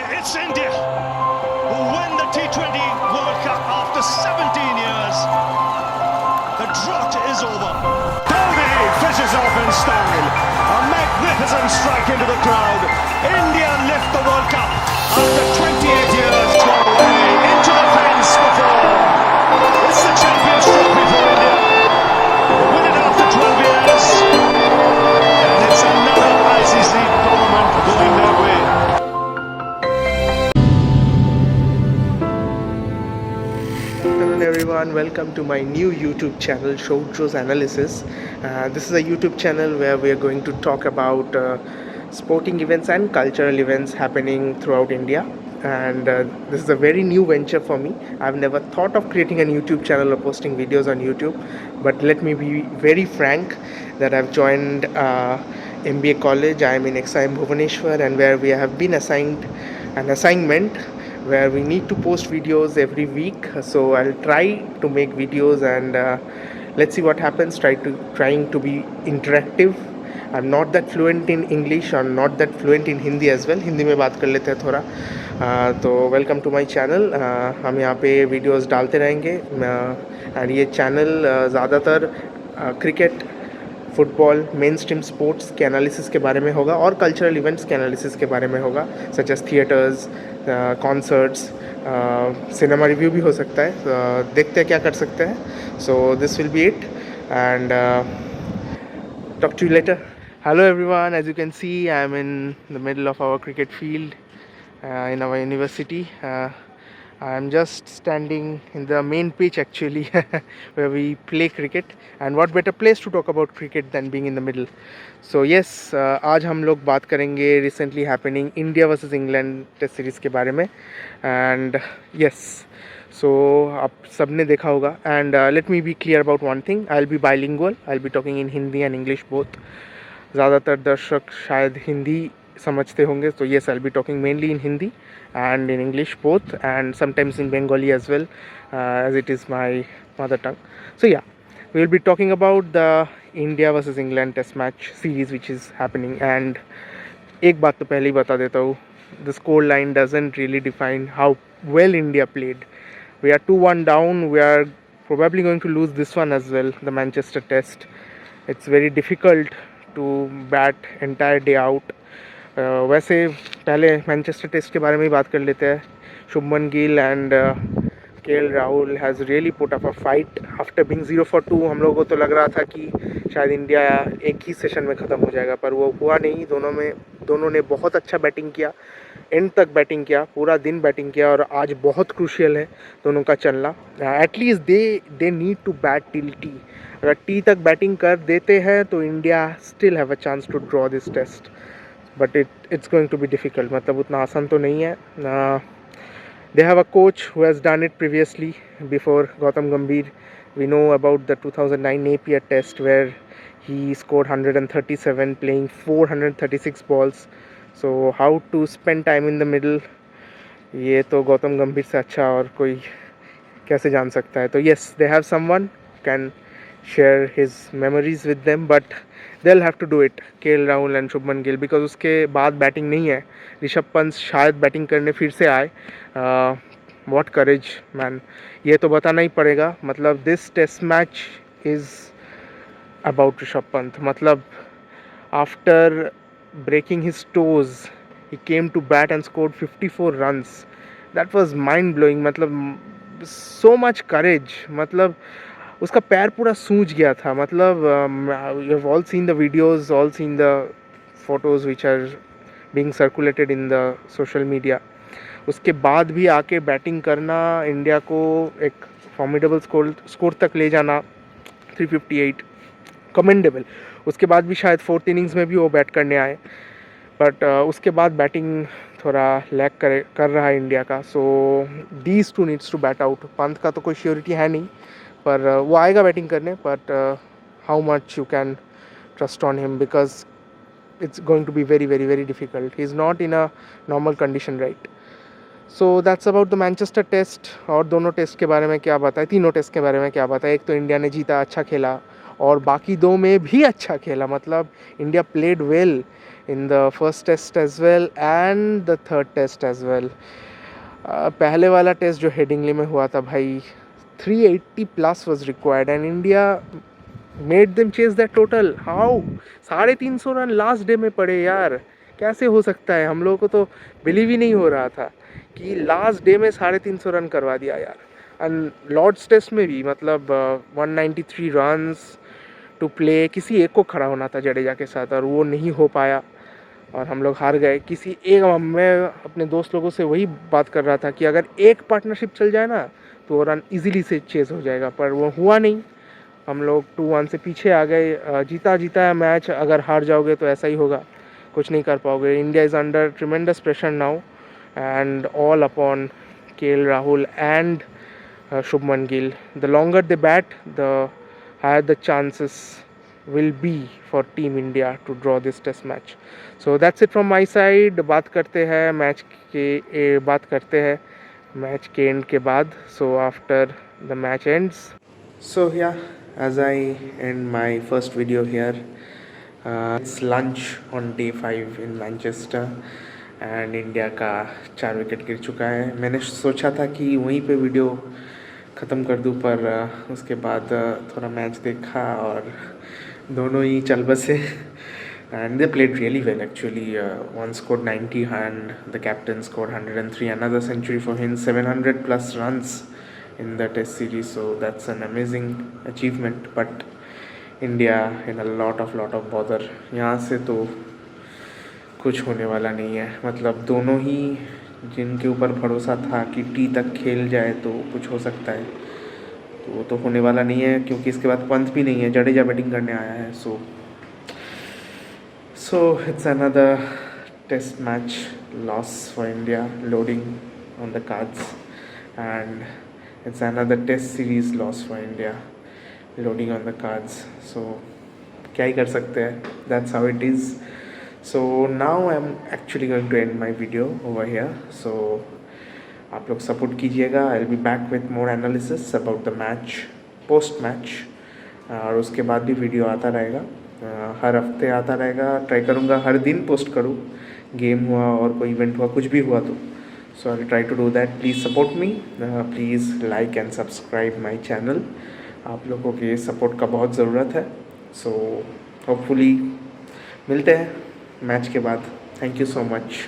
It's India who win the T20 World Cup after 17 years. The drought is over. Dowdy fishes off in style. A magnificent strike into the crowd. India lift the World Cup after 28 years. Gone away into the fence before. It's the Champions Trophy for India. They win it after 12 years. And it's another ICC tournament going their way. Hello everyone, welcome to my new YouTube channel, Shoutros Analysis. This is a YouTube channel where we are going to talk about sporting events and cultural events happening throughout India. And this is a very new venture for me. I've never thought of creating a YouTube channel or posting videos on YouTube. But let me be very frank that I've joined MBA college. I am in XIM Bhubaneswar, and where we have been assigned an assignment where we need to post videos every week. So I'll try to make videos, and let's see what happens. Trying to be interactive. I'm not that fluent in English, or not that fluent in Hindi as well. Hindi में बात कर लेते हैं थोड़ा. तो welcome to my channel. हम यहाँ पे वीडियोस डालते रहेंगे, और ये चैनल ज़्यादातर cricket, football, main stream sports के एनालिसिस के बारे में होगा और कल्चरल इवेंट्स के एनालिसिस के बारे में होगा, such as theatres, concerts, cinema review भी हो सकता है. देखते हैं क्या कर सकते हैं. So this will be it, and talk to you later. Hello everyone, as you can see I am in the middle of our cricket field in our university. I am just standing in the main pitch actually where we play cricket, and what better place to talk about cricket than being in the middle. So yes, आज हम लोग बात करेंगे recently happening India versus England test series के बारे में. And yes, so आप सब ने देखा होगा. And let me be clear about one thing. I'll be bilingual. I'll be talking in Hindi and English both. ज़्यादातर दर्शक शायद हिंदी समझते होंगे, so yes, I'll be talking mainly in Hindi and in English both, and sometimes in Bengali as well, as it is my mother tongue. So yeah, we will be talking about the India versus England test match series which is happening. And एक बात तो पहले ही बता देता हूँ, the score line doesn't really define how well India played. We are 2-1 down. We are probably going to lose this one as well, the Manchester test. It's very difficult to bat entire day out. वैसे पहले Manchester test के बारे में ही बात कर लेते हैं. Shubman Gill and KL Rahul has really put up a fight after being 0 for 2. हम लोगों को तो लग रहा था कि शायद इंडिया एक ही सेशन में ख़त्म हो जाएगा, पर वो हुआ नहीं. दोनों ने बहुत अच्छा बैटिंग किया, एंड तक बैटिंग किया, पूरा दिन बैटिंग किया, और आज बहुत क्रूशियल है दोनों का चलना. At least they need to bat till tea. अगर टी तक बैटिंग कर देते हैं तो India still have a chance to draw this test, but it's going to be difficult. मतलब उतना आसान तो नहीं है. They have a coach who has done it previously before Gautam Gambhir. We know about the 2009 Napier test where he scored 137 playing 436 balls. So how to spend time in the middle, ये तो गौतम गंभीर से अच्छा और कोई कैसे जान सकता है. तो yes, they have someone can share his memories with them, but they'll have to do it, KL Rahul and Shubman Gill, because उसके बाद बैटिंग नहीं है. ऋषभ पंत शायद बैटिंग करने फिर से आए. व्हाट करेज मैन, ये तो बताना ही पड़ेगा. मतलब this test match is about Rishabh Pant. मतलब after breaking his toes, he came to bat and scored 54 runs. That was mind blowing. मतलब so much courage. मतलब उसका पैर पूरा सूज गया था. मतलब you have all seen the videos, all seen the photos which are being circulated in the social media. उसके बाद भी आके बैटिंग करना, इंडिया को एक फॉर्मिडेबल स्कोर तक ले जाना, 358, कमेंडेबल. उसके बाद भी शायद फोर्थ इनिंग्स में भी वो बैट करने आए, बट उसके बाद बैटिंग थोड़ा लैक कर रहा है इंडिया का. So these two needs to bat out. Pant का तो कोई श्योरिटी है नहीं, पर वो आएगा बैटिंग करने. But how much you can trust on him, because it's going to be very very very difficult. He's not in a normal condition, right? So that's about the Manchester test. और दोनों test के बारे में क्या बताएं, तीनों test के बारे में क्या बताएं. एक तो इंडिया ने जीता, अच्छा खेला, और बाकी दो में भी अच्छा खेला. मतलब India played well. in the first test as well and the third test as well. पहले वाला टेस्ट जो हेडिंगली में हुआ था भाई, 380 plus was required and India made them chase that total. How? 350 run last day में पड़े यार, कैसे हो सकता है? हम लोगों को तो बिलीव ही नहीं हो रहा था कि लास्ट डे में 350 रन करवा दिया यार. एंड लॉर्ड्स टेस्ट में भी मतलब 193 रन्स टू प्ले, किसी एक को खड़ा होना था जडेजा के साथ और वो नहीं हो पाया और हम लोग हार गए. किसी एक, मैं अपने दोस्त लोगों से वही बात कर रहा था कि अगर एक पार्टनरशिप चल जाए ना तो रन इजीली से चेज हो जाएगा, पर वो हुआ नहीं. हम लोग 2-1 से पीछे आ गए. जीता है मैच, अगर हार जाओगे तो ऐसा ही होगा, कुछ नहीं कर पाओगे. India is under tremendous pressure now and all upon KL Rahul and Shubman Gill. The longer they bat, the higher the chances will be for Team India to draw this test match. So that's it from my side. बात करते हैं match के and के बाद. So after the match ends. So yeah, as I end my first video here, it's lunch on day 5 in Manchester. And India का 4 wicket गिर चुका है. मैंने सोचा था कि वहीं पे वीडियो ख़त्म कर दूं, पर उसके बाद थोड़ा मैच देखा और दोनों ही चल बसे. And they played really well actually. One scored 90 and the captain scored 103. Another century for him, 700 plus runs in the test series, so that's an amazing achievement. But India in a lot of bother. यहाँ से तो कुछ होने वाला नहीं है. मतलब दोनों ही जिनके ऊपर भरोसा था कि टी तक खेल जाए तो कुछ हो सकता है, तो वो तो होने वाला नहीं है, क्योंकि इसके बाद पंत भी नहीं है, जडेजा बैटिंग करने आया है. So it's another test match loss for India, loading on the cards. And it's another test series loss for India, loading on the cards. So क्या ही कर सकते हैं, that's how it is. So now I'm actually going to end my video over here. So आप लोग support कीजिएगा. I'll be back with more analysis about the match, post match. और उसके बाद भी वीडियो आता रहेगा, हर हफ्ते आता रहेगा. ट्राई करूँगा हर दिन पोस्ट करूँ, गेम हुआ और कोई इवेंट हुआ, कुछ भी हुआ तो. So I'll try to do that. Please support me. Please like and subscribe my channel. आप लोगों के सपोर्ट का बहुत ज़रूरत है. So hopefully मिलते हैं मैच के बाद. Thank you so much.